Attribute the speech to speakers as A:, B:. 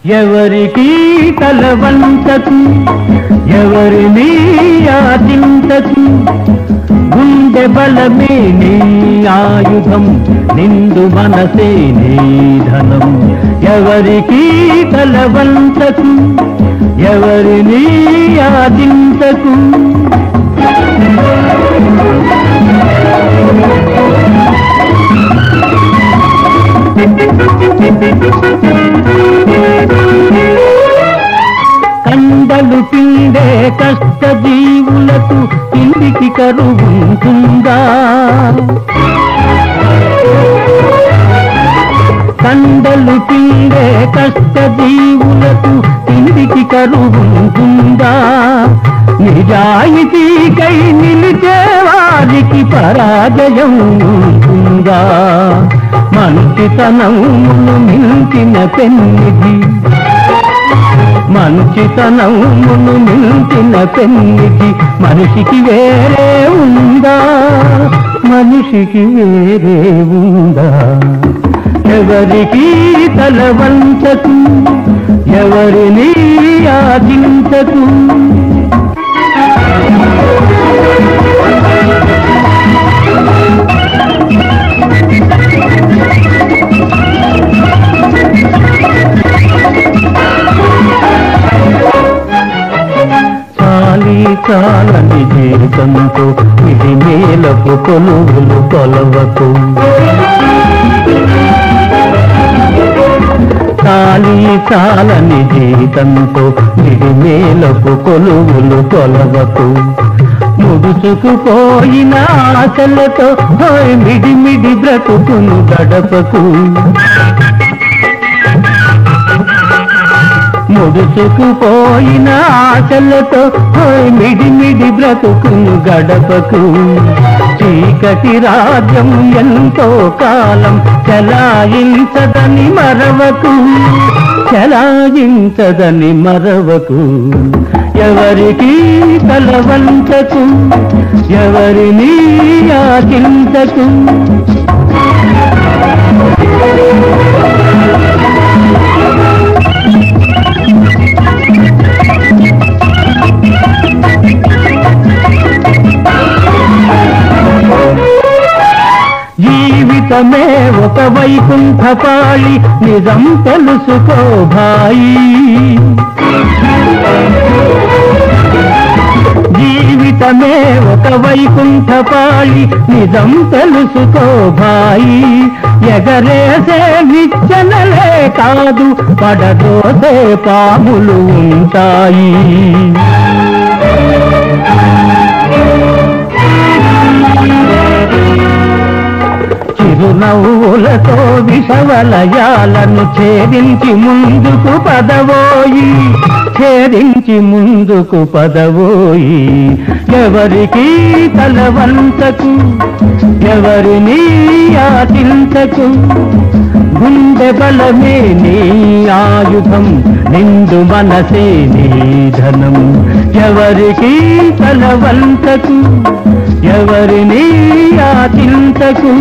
A: ఎవరికి తలవంచకు, ఎవరిని ఆశించకు, గుండె బలమే నీ ఆయుధం, నిండు మనసే నీ ధనం. ఎవరికి తలవంచకు, ఎవరిని ఆశించకు. కండలు పిండే కష్ట జీవులకు ఇంటికి కరువుంటుందా? కండలు పిండే కష్ట జీవులకు ఇంటికి కరువుంటుందా? నిజాయితీకై నిలిచే వారికి పరాజయం ఉంటుందా? మంచితనమును మించిన పెన్నిధి, మంచితనమును మించిన పెన్నిధి మనిషికి వేరే ఉందా? మనిషికి వేరే ఉందా? ఎవరికి తలవంచకు, ఎవరిని ఆశించకు. చాలని జీవితంతో ఇది మేలకు కొలువులు కొలవకు. చాలని జీవితంతో ఇది మేలకు కొలువులు కొలవకు. ముడుచుకుపోయిన ఆశలతో మిడిమిడి బ్రతుకును గడపకు. ముడుచుకుపోయిన ఆశలతో మిడిమిడి బ్రతుకును గడపకు. చీకటి రాజ్యం ఎంతో కాలం చలాయించదని మరవకు, చలాయించదని మరవకు. ఎవరికి తలవంచకు, ఎవరిని ఆశించకు. జీవితమే ఒక వైకుంఠపాళి, నిజం తెలుసుకో భాయి. జీవితమే ఒక వైకుంఠపాళి, నిజం తెలుసుకో భాయి. ఎగరేసే నిచ్చెనలే కాదు, పడదోసే పాములు ఉంటాయి. చిరునవ్వులతో విషవలయాలను ఛేదించి ముందుకు పదవోయి, ఛేదించి ముందుకు పదవోయి. ఎవరికి తలవంచకు, ఎవరిని ఆశించకు. గుండె బలమే నీ ఆయుధం, నిండు మనసే నీ ధనం. ఎవరికి తలవంచకు, ఎవరిని ఆశించకు.